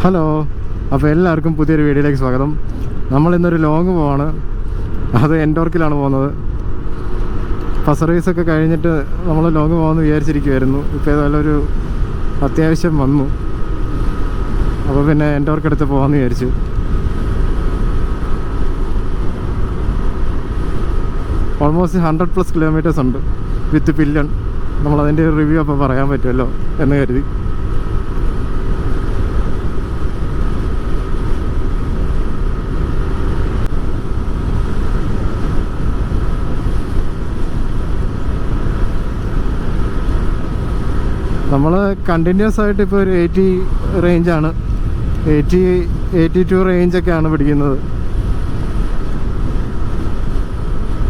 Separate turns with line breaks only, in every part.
Hello, അപ്പോൾ എല്ലാവർക്കും പുതിയൊരു വീഡിയോയിലേക്ക് സ്വാഗതം. നമ്മളിന്നൊരു ലോങ് പോവാണ്. അത് എൻഡോർക്കിലാണ് പോകുന്നത്. ഫസ്റ്റ് സർവീസൊക്കെ കഴിഞ്ഞിട്ട് നമ്മൾ ലോങ് പോകാമെന്ന് വിചാരിച്ചിരിക്കുമായിരുന്നു. ഇപ്പോൾ ഏതായാലും അത്യാവശ്യം വന്നു. അപ്പോൾ പിന്നെ എൻഡോർക്ക് എടുത്ത് പോകാമെന്ന് വിചാരിച്ചു. ഓൾമോസ്റ്റ് 100+ കിലോമീറ്റേഴ്സ് ഉണ്ട് വിത്ത് പില്ലൺ. നമ്മളതിൻ്റെ റിവ്യൂ അപ്പോൾ പറയാൻ പറ്റുമല്ലോ എന്ന് കരുതി. നമ്മൾ കണ്ടിന്യൂസ് ആയിട്ട് ഇപ്പോൾ ഒരു 80 റേഞ്ചാണ്, 82 റേഞ്ചൊക്കെയാണ് പിടിക്കുന്നത്.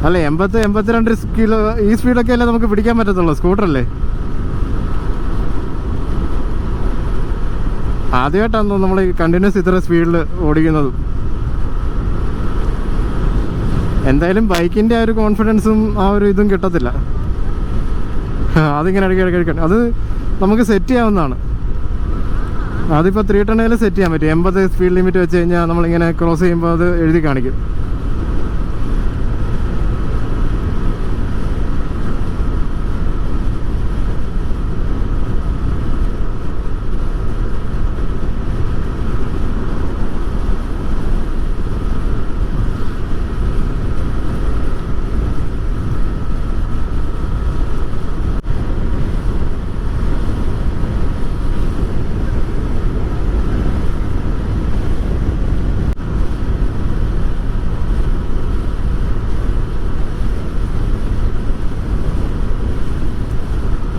അല്ല, 82 കിലോ ഈ സ്പീഡൊക്കെ അല്ലേ നമുക്ക് പിടിക്കാൻ പറ്റത്തുള്ളൂ. സ്കൂട്ടറല്ലേ. ആദ്യമായിട്ടാണ് നമ്മൾ ഈ കണ്ടിന്യൂസ് ഇത്ര സ്പീഡിൽ ഓടിക്കുന്നത്. എന്തായാലും ബൈക്കിൻ്റെ ആ ഒരു കോൺഫിഡൻസും ആ ഒരു ഇതും കിട്ടത്തില്ല. അതിങ്ങനെ ഇടയ്ക്കിടയ്ക്ക് അത് നമുക്ക് സെറ്റ് ചെയ്യാവുന്നതാണ്. അതിപ്പോൾ 310 സെറ്റ് ചെയ്യാൻ പറ്റും. 80 സ്പീഡ് ലിമിറ്റ് വെച്ച് കഴിഞ്ഞാൽ നമ്മളിങ്ങനെ ക്രോസ് ചെയ്യുമ്പോൾ അത് എഴുതി കാണിക്കും.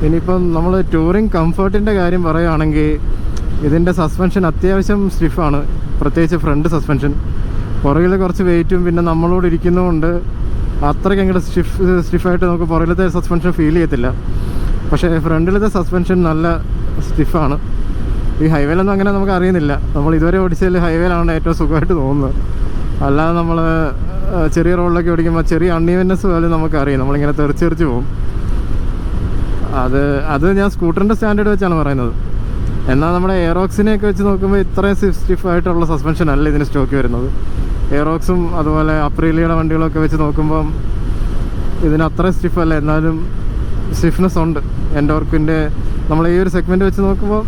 ഇനിയിപ്പം നമ്മൾ ടൂറിങ് കംഫർട്ടിൻ്റെ കാര്യം പറയുകയാണെങ്കിൽ ഇതിൻ്റെ സസ്പെൻഷൻ അത്യാവശ്യം സ്റ്റിഫാണ്. പ്രത്യേകിച്ച് ഫ്രണ്ട് സസ്പെൻഷൻ. പുറകിൽ കുറച്ച് വെയിറ്റും പിന്നെ നമ്മളോട് ഇരിക്കുന്നതുകൊണ്ട് അത്രയ്ക്ക് അങ്ങോട്ട് സ്റ്റിഫായിട്ട് നമുക്ക് പുറകിലത്തെ സസ്പെൻഷൻ ഫീൽ ചെയ്യത്തില്ല. പക്ഷേ ഫ്രണ്ടിലത്തെ സസ്പെൻഷൻ നല്ല സ്റ്റിഫാണ്. ഈ ഹൈവേയിലൊന്നും അങ്ങനെ നമുക്ക് അറിയുന്നില്ല. നമ്മൾ ഇതുവരെ ഓടിച്ചതിൽ ഹൈവേയിലാണ് ഏറ്റവും സുഖമായിട്ട് തോന്നുന്നത്. അല്ലാതെ നമ്മൾ ചെറിയ റോഡിലൊക്കെ ഓടിക്കുമ്പോൾ ചെറിയ അൺഈവൻനെസ് പോലും നമുക്കറിയാം. നമ്മളിങ്ങനെ തെറിച്ച് പോകും. അത് ഞാൻ സ്കൂട്ടറിൻ്റെ സ്റ്റാൻഡേർഡ് വെച്ചാണ് പറയുന്നത്. എന്നാൽ നമ്മുടെ എയറോക്സിനെയൊക്കെ വെച്ച് നോക്കുമ്പോൾ ഇത്രയും സ്റ്റിഫായിട്ടുള്ള സസ്പെൻഷൻ അല്ല ഇതിന് സ്റ്റോക്ക് വരുന്നത്. എയറോക്സും അതുപോലെ അപ്രീലിയുടെ വണ്ടികളൊക്കെ വെച്ച് നോക്കുമ്പം ഇതിന് അത്ര സ്റ്റിഫല്ല. എന്നാലും സ്റ്റിഫ്നെസ് ഉണ്ട്. എൻഡോർക്കിൻ്റെ നമ്മൾ ഈ ഒരു സെഗ്മെൻറ്റ് വെച്ച് നോക്കുമ്പോൾ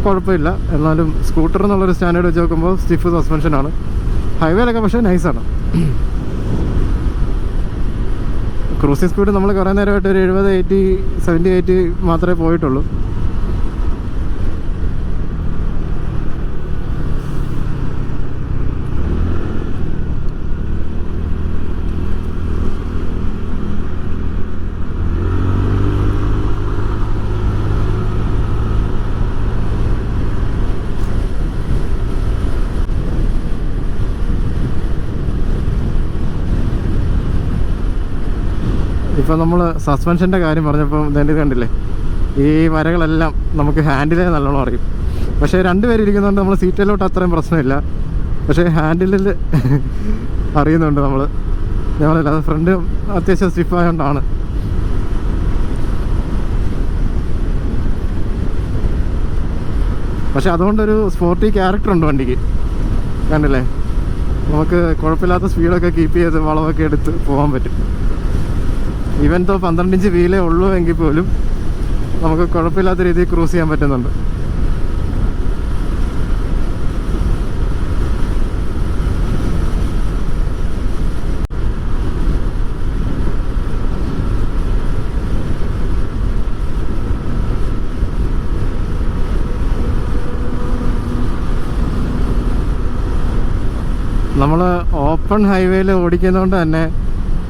കുഴപ്പമില്ല. എന്നാലും സ്കൂട്ടർ എന്നുള്ളൊരു സ്റ്റാൻഡേർഡ് വെച്ച് നോക്കുമ്പോൾ സ്റ്റിഫ് സസ്പെൻഷനാണ്. ഹൈവേയിലൊക്കെ പക്ഷേ നൈസാണ്. ക്രൂസിംഗ് സ്പീഡ് നമ്മൾ കുറേ നേരമായിട്ട് ഒരു 70, 80, 70, 80 മാത്രമേ പോയിട്ടുള്ളൂ. ഇപ്പോൾ നമ്മൾ സസ്പെൻഷൻ്റെ കാര്യം പറഞ്ഞപ്പോൾ ഇതെൻ്റെ കണ്ടില്ലേ, ഈ വരകളെല്ലാം നമുക്ക് ഹാൻഡിലേ നല്ലോണം അറിയും. പക്ഷേ 2 പേര് ഇരിക്കുന്നതുകൊണ്ട് നമ്മൾ സീറ്റിലോട്ട് അത്രയും പ്രശ്നമില്ല. പക്ഷേ ഹാൻഡിലിൽ അറിയുന്നുണ്ട് ഞങ്ങളല്ല. അത് ഫ്രണ്ട് അത്യാവശ്യം സ്റ്റിഫായതുകൊണ്ടാണ്. പക്ഷെ അതുകൊണ്ടൊരു സ്പോർട്ടി ക്യാരക്ടർ ഉണ്ട് വണ്ടിക്ക്. കണ്ടില്ലേ, നമുക്ക് കുഴപ്പമില്ലാത്ത സ്പീഡൊക്കെ കീപ്പ് ചെയ്ത് വളവൊക്കെ എടുത്ത് പോകാൻ പറ്റും. ഈവൻ തോ 12 ഇഞ്ച് വീലേ ഉള്ളൂ എങ്കിൽ പോലും നമുക്ക് കുഴപ്പമില്ലാത്ത രീതിയിൽ ക്രൂസ് ചെയ്യാൻ പറ്റുന്നുണ്ട്. നമ്മൾ ഓപ്പൺ ഹൈവേയിൽ ഓടിക്കുന്നതുകൊണ്ട് തന്നെ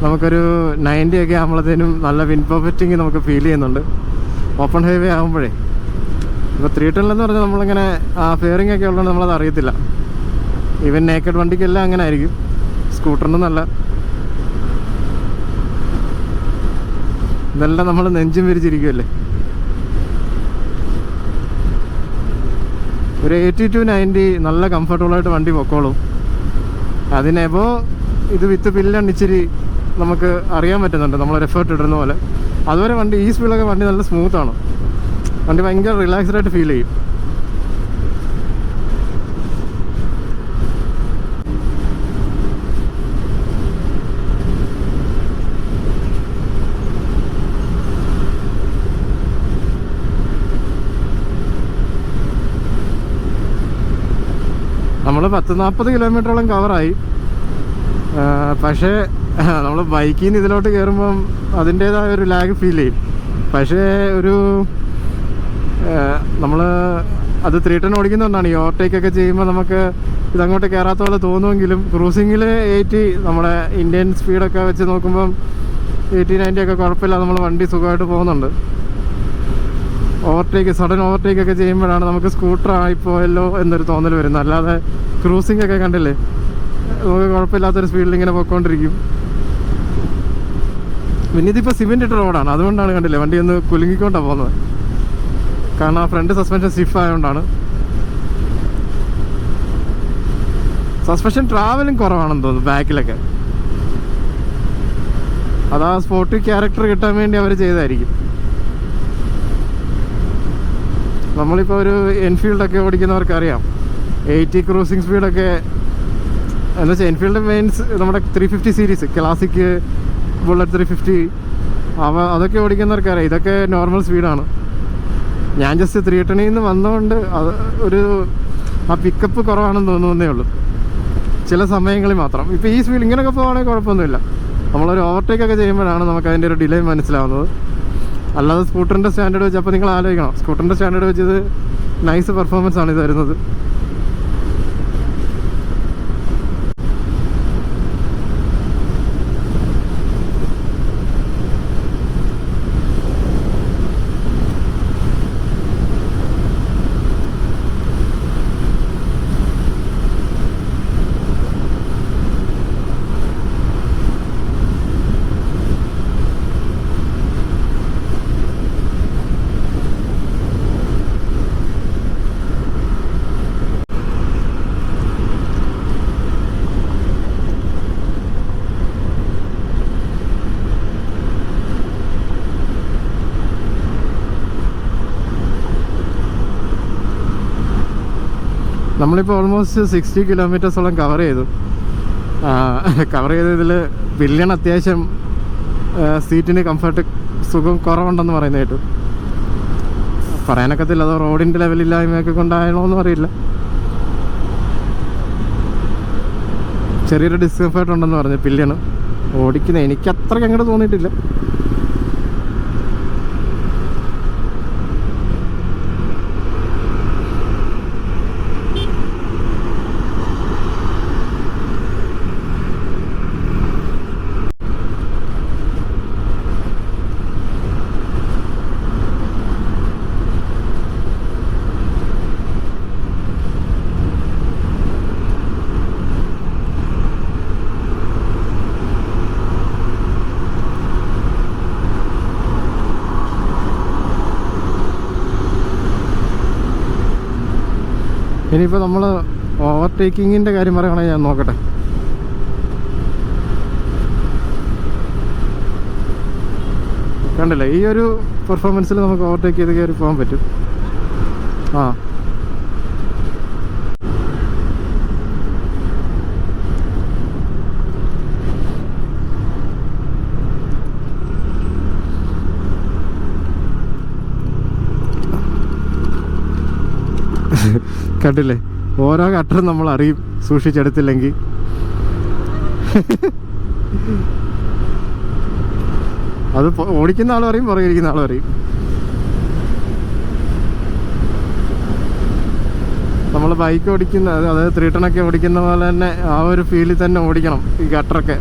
നമുക്കൊരു 90 ഒക്കെ ആകുമ്പോഴത്തേനും നല്ല വിൻ പെർഫെക്റ്റിങ് നമുക്ക് ഫീൽ ചെയ്യുന്നുണ്ട്. ഓപ്പൺ ഹൈവേ ആകുമ്പോഴേ. ഇപ്പോൾ 310 എന്ന് പറഞ്ഞാൽ നമ്മളിങ്ങനെ ഫെയറിംഗ് ഒക്കെ ഉള്ളതുകൊണ്ട് നമ്മളത് അറിയത്തില്ല. ഈവൻ നേക്കഡ് വണ്ടിക്കെല്ലാം അങ്ങനെ ആയിരിക്കും, സ്കൂട്ടറിനും നല്ല. ഇതെല്ലാം നമ്മൾ നെഞ്ചും വിരിച്ചിരിക്കുമല്ലേ. ഒരു 80 to 90 നല്ല കംഫർട്ടബിളായിട്ട് വണ്ടി പൊക്കോളും. അതിനെബോ ഇത് വിത്ത് പില്ലൺ ഇച്ചിരി നമുക്ക് അറിയാൻ പറ്റുന്നുണ്ട്, നമ്മളൊരു എഫേർട്ട് ഇടുന്ന പോലെ. അതുവരെ വണ്ടി ഈ സ്പീഡിലൊക്കെ വണ്ടി നല്ല സ്മൂത്താണ്. വണ്ടി ഭയങ്കര റിലാക്സ്ഡ് ആയിട്ട് ഫീൽ ചെയ്യും. നമ്മൾ 10-40 കിലോമീറ്ററോളം കവറായി. പക്ഷേ നമ്മൾ ബൈക്കിൽ നിന്ന് ഇതിലോട്ട് കയറുമ്പം അതിൻ്റേതായ ഒരു ലാഗ് ഫീൽ ചെയ്യും. പക്ഷേ ഒരു നമ്മൾ അത് 310 ഓടിക്കുന്നതുകൊണ്ടാണ് ഈ ഓവർടേക്കൊക്കെ ചെയ്യുമ്പോൾ നമുക്ക് ഇതങ്ങോട്ട് കയറാത്ത പോലെ തോന്നുമെങ്കിലും ക്രൂസിങ്ങിൽ 80 നമ്മുടെ ഇന്ത്യൻ സ്പീഡൊക്കെ വെച്ച് നോക്കുമ്പം 80-90 ഒക്കെ കുഴപ്പമില്ല, നമ്മൾ വണ്ടി സുഖമായിട്ട് പോകുന്നുണ്ട്. സഡൻ ഓവർടേക്കൊക്കെ ചെയ്യുമ്പോഴാണ് നമുക്ക് സ്കൂട്ടർ ആയിപ്പോയല്ലോ എന്നൊരു തോന്നൽ വരുന്നത്. അല്ലാതെ ക്രൂസിംഗ് ഒക്കെ കണ്ടില്ലേ, നമുക്ക് കുഴപ്പമില്ലാത്തൊരു സ്പീഡിൽ ഇങ്ങനെ പോയിക്കൊണ്ടിരിക്കും. പിന്നെ ഇതിപ്പോൾ സിമെൻ്റ് ഇട്ട റോഡാണ്, അതുകൊണ്ടാണ് കണ്ടില്ലേ വണ്ടി ഒന്ന് കുലുങ്ങിക്കൊണ്ടാണ് പോകുന്നത്. കാരണം ആ ഫ്രണ്ട് സസ്പെൻഷൻ സ്റ്റിഫ് ആയതുകൊണ്ടാണ്. സസ്പെൻഷൻ ട്രാവലും കുറവാണെന്ന് തോന്നുന്നു ബാക്കിലൊക്കെ. അതാ സ്പോർട്ടി ക്യാരക്ടർ കിട്ടാൻ വേണ്ടി അവർ ചെയ്തായിരിക്കും. നമ്മളിപ്പോൾ ഒരു എൻഫീൽഡൊക്കെ ഓടിക്കുന്നവർക്കറിയാം 80 ക്രൂസിങ് സ്പീഡൊക്കെ എന്ന് വെച്ചാൽ എൻഫീൽഡ് മെയിൻസ് നമ്മുടെ 350 സീരീസ് ക്ലാസിക് ബുള്ളറ്റ് 350 അതൊക്കെ ഓടിക്കുന്നവർക്കറിയാം ഇതൊക്കെ നോർമൽ സ്പീഡാണ്. ഞാൻ ജസ്റ്റ് 310 നിന്ന് വന്നതുകൊണ്ട് അത് ആ പിക്കപ്പ് കുറവാണെന്ന് തോന്നുന്നേ ഉള്ളൂ ചില സമയങ്ങളിൽ മാത്രം. ഇപ്പോൾ ഈ സ്പീഡ് ഇങ്ങനെയൊക്കെ പോകുകയാണെങ്കിൽ കുഴപ്പമൊന്നുമില്ല. നമ്മളൊരു ഓവർടേക്കൊക്കെ ചെയ്യുമ്പോഴാണ് നമുക്ക് അതിൻ്റെ ഒരു ഡിലേ മനസ്സിലാവുന്നത്. അല്ലാതെ സ്കൂട്ടറിൻ്റെ സ്റ്റാൻഡേർഡ് വെച്ച് അപ്പോൾ നിങ്ങൾ ആലോചിക്കണം, സ്കൂട്ടറിൻ്റെ സ്റ്റാൻഡേർഡ് വെച്ച് ഇത് നൈസ് പെർഫോമൻസ് ആണ് ഇത് തരുന്നത്. നമ്മളിപ്പോൾ ഓൾമോസ്റ്റ് 60 കിലോമീറ്റേഴ്സോളം കവർ ചെയ്തു. കവർ ചെയ്തതിൽ പില്ലിയൺ അത്യാവശ്യം സീറ്റിന് കംഫർട്ട് സുഖം കുറവുണ്ടെന്ന് പറയുന്ന കേട്ടു. പറയാനൊക്കത്തില്ല, അതോ റോഡിൻ്റെ ലെവലില്ലായ്മയൊക്കെ കൊണ്ടായണോ എന്നും അറിയില്ല. ചെറിയൊരു ഡിസ്കംഫർട്ട് ഉണ്ടെന്ന് പറഞ്ഞു പില്ലിയൺ ഓടിക്കുന്നത്. എനിക്ക് അത്രയ്ക്ക് അങ്ങോട്ട് തോന്നിയിട്ടില്ല. ഇനിയിപ്പോൾ നമ്മൾ ഓവർടേക്കിങ്ങിൻ്റെ കാര്യം പറയുകയാണെങ്കിൽ ഞാൻ നോക്കട്ടെ. കണ്ടില്ലേ, ഈ ഒരു പെർഫോമൻസിൽ നമുക്ക് ഓവർടേക്ക് ചെയ്ത് കയറി പോകാൻ പറ്റും. കണ്ടില്ലേ, ഓരോ കട്ടറും നമ്മൾ അറിയും സൂക്ഷിച്ചെടുത്തില്ലെങ്കിൽ. അത് ഓടിക്കുന്ന ആളും അറിയും, പുറകിരിക്കുന്ന ആളും അറിയും. നമ്മൾ ബൈക്ക് ഓടിക്കുന്ന, അതായത് 310 ഓടിക്കുന്ന പോലെ തന്നെ ആ ഒരു ഫീലിൽ തന്നെ ഓടിക്കണം ഈ ഗട്ടറൊക്കെ.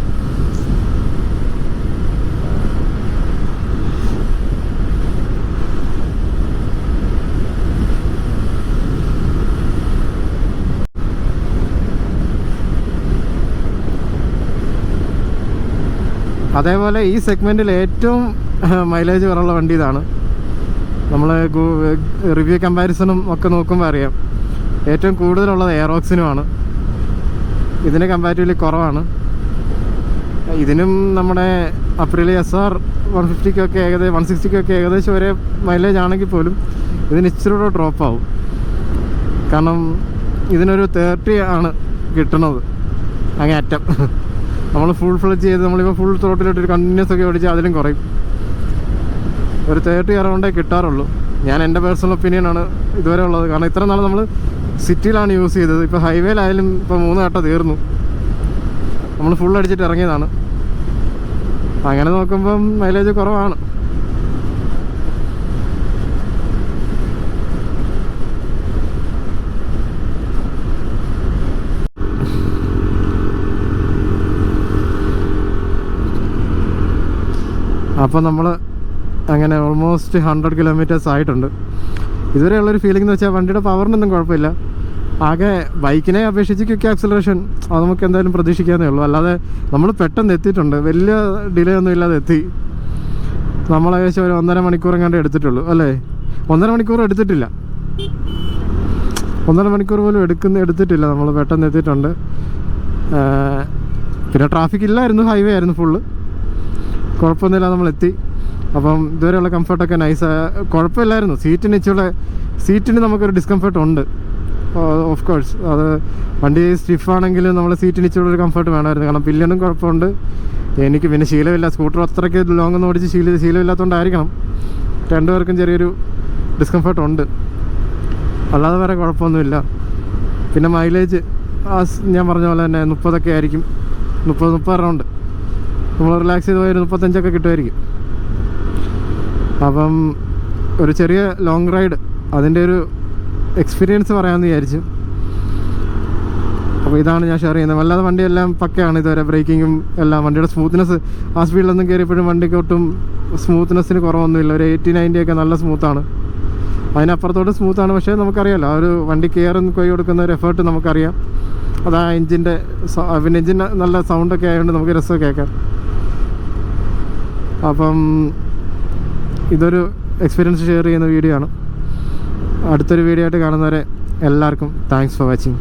അതേപോലെ ഈ സെഗ്മെൻറ്റിൽ ഏറ്റവും മൈലേജ് കുറവുള്ള വണ്ടി ഇതാണ്. നമ്മൾ റിവ്യൂ കമ്പാരിസണും ഒക്കെ നോക്കുമ്പോൾ അറിയാം ഏറ്റവും കൂടുതലുള്ളത് എയറോക്സിനുമാണ്. ഇതിന് കമ്പാരിറ്റീവ്ലി കുറവാണ്. ഇതിനും നമ്മുടെ അപ്രിലി SR 150-ക്കൊക്കെ 160-ക്കൊക്കെ ഏകദേശം ഒരേ മൈലേജ് ആണെങ്കിൽ പോലും ഇതിന് ഇച്ചിരി കൂടെ ഡ്രോപ്പ് ആവും. കാരണം ഇതിനൊരു 30 ആണ് കിട്ടുന്നത് അങ്ങേയറ്റം. നമ്മൾ ഫുൾ ഫ്ലഡ്ജ് ചെയ്ത് നമ്മളിപ്പോൾ ഫുൾ ത്രോട്ടിലിട്ട് കണ്ടിന്യൂസ് ഒക്കെ ഓടിച്ചാൽ അതിലും കുറയും. ഒരു 30 അറൗണ്ടേ കിട്ടാറുള്ളൂ. ഞാൻ എൻ്റെ പേഴ്സണൽ ഒപ്പീനിയനാണ് ഇതുവരെ ഉള്ളത്. കാരണം ഇത്ര നാൾ നമ്മൾ സിറ്റിയിലാണ് യൂസ് ചെയ്തത്. ഇപ്പോൾ ഹൈവേയിലായാലും ഇപ്പോൾ 3 ഘട്ടം തീർന്നു. നമ്മൾ ഫുൾ അടിച്ചിട്ട് ഇറങ്ങിയതാണ്. അങ്ങനെ നോക്കുമ്പം മൈലേജ് കുറവാണ്. അപ്പോൾ നമ്മൾ അങ്ങനെ ഓൾമോസ്റ്റ് 100 കിലോമീറ്റേഴ്സ് ആയിട്ടുണ്ട്. ഇതുവരെയുള്ളൊരു ഫീലിംഗ് എന്ന് വെച്ചാൽ വണ്ടിയുടെ പവറിനൊന്നും കുഴപ്പമില്ല. ആകെ ബൈക്കിനെ അപേക്ഷിച്ച് ക്വിക്ക് ആക്സിലറേഷൻ അത് നമുക്ക് എന്തായാലും പ്രതീക്ഷിക്കാന്നേ ഉള്ളൂ. അല്ലാതെ നമ്മൾ പെട്ടെന്ന് എത്തിയിട്ടുണ്ട്, വലിയ ഡിലേ ഒന്നും ഇല്ലാതെ എത്തി. നമ്മൾ ഏകദേശം ഒരു 1.5 മണിക്കൂർ എങ്ങാണ്ട് എടുത്തിട്ടുള്ളൂ അല്ലേ? 1.5 മണിക്കൂർ എടുത്തിട്ടില്ല, 1.5 മണിക്കൂർ പോലും എടുത്തിട്ടില്ല. നമ്മൾ പെട്ടെന്ന് എത്തിയിട്ടുണ്ട്. പിന്നെ ട്രാഫിക് ഇല്ലായിരുന്നു, ഹൈവേ ആയിരുന്നു ഫുള്ള്, കുഴപ്പമൊന്നുമില്ല, നമ്മളെത്തി. അപ്പം ഇതുവരെയുള്ള കംഫർട്ടൊക്കെ നൈസ്, കുഴപ്പമില്ലായിരുന്നു. സീറ്റിന് നമുക്കൊരു ഡിസ്കംഫർട്ട് ഉണ്ട് ഓഫ് കോഴ്സ്. അത് വണ്ടി സ്റ്റിഫാണെങ്കിലും നമ്മൾ സീറ്റിന് ഇച്ചിരി ഒരു കംഫർട്ട് വേണമായിരുന്നു. കാരണം പില്ലനും കുഴപ്പമുണ്ട്. എനിക്ക് പിന്നെ ശീലമില്ല, സ്കൂട്ടർ അത്രയ്ക്ക് ലോങ് ഒന്നും ഓടിച്ച് ശീലമില്ലാത്തതുകൊണ്ടായിരിക്കണം രണ്ടുപേർക്കും ചെറിയൊരു ഡിസ്കംഫർട്ട് ഉണ്ട്. അല്ലാതെ വേറെ കുഴപ്പമൊന്നുമില്ല. പിന്നെ മൈലേജ് ഞാൻ പറഞ്ഞ പോലെ തന്നെ 30 ആയിരിക്കും, 30 റൗണ്ട്. നമ്മൾ റിലാക്സ് ചെയ്ത് പോയൊരു 35 കിട്ടുമായിരിക്കും. അപ്പം ഒരു ചെറിയ ലോങ് റൈഡ് അതിൻ്റെ ഒരു എക്സ്പീരിയൻസ് പറയാമെന്ന് വിചാരിച്ചു. അപ്പോൾ ഇതാണ് ഞാൻ ഷെയർ ചെയ്യുന്നത്. വല്ലാതെ വണ്ടിയെല്ലാം പക്കയാണ് ഇതുവരെ, ബ്രേക്കിങ്ങും എല്ലാം. വണ്ടിയുടെ സ്മൂത്ത്നെസ് ആ സ്പീഡിലൊന്നും കയറിയപ്പോഴും വണ്ടിക്ക് ഒട്ടും സ്മൂത്ത്നെസ്സിന് കുറവൊന്നുമില്ല. ഒരു 80-90 ഒക്കെ നല്ല സ്മൂത്താണ്, അതിനപ്പുറത്തോട്ട് സ്മൂത്താണ്. പക്ഷേ നമുക്കറിയാമല്ലോ, ആ ഒരു വണ്ടി കയറുന്ന കൊയ് കൊടുക്കുന്ന ഒരു എഫേർട്ട് നമുക്കറിയാം. അത് ആ എഞ്ചിൻ്റെ പിന്നെ എഞ്ചിൻ നല്ല സൗണ്ടൊക്കെ ആയതുകൊണ്ട് നമുക്ക് രസം കേൾക്കാം. അപ്പം ഇതൊരു എക്സ്പീരിയൻസ് ഷെയർ ചെയ്യുന്ന വീഡിയോ ആണ്. അടുത്തൊരു വീഡിയോ ആയിട്ട് കാണുന്നവരെ എല്ലാവർക്കും താങ്ക്സ് ഫോർ വാച്ചിങ്.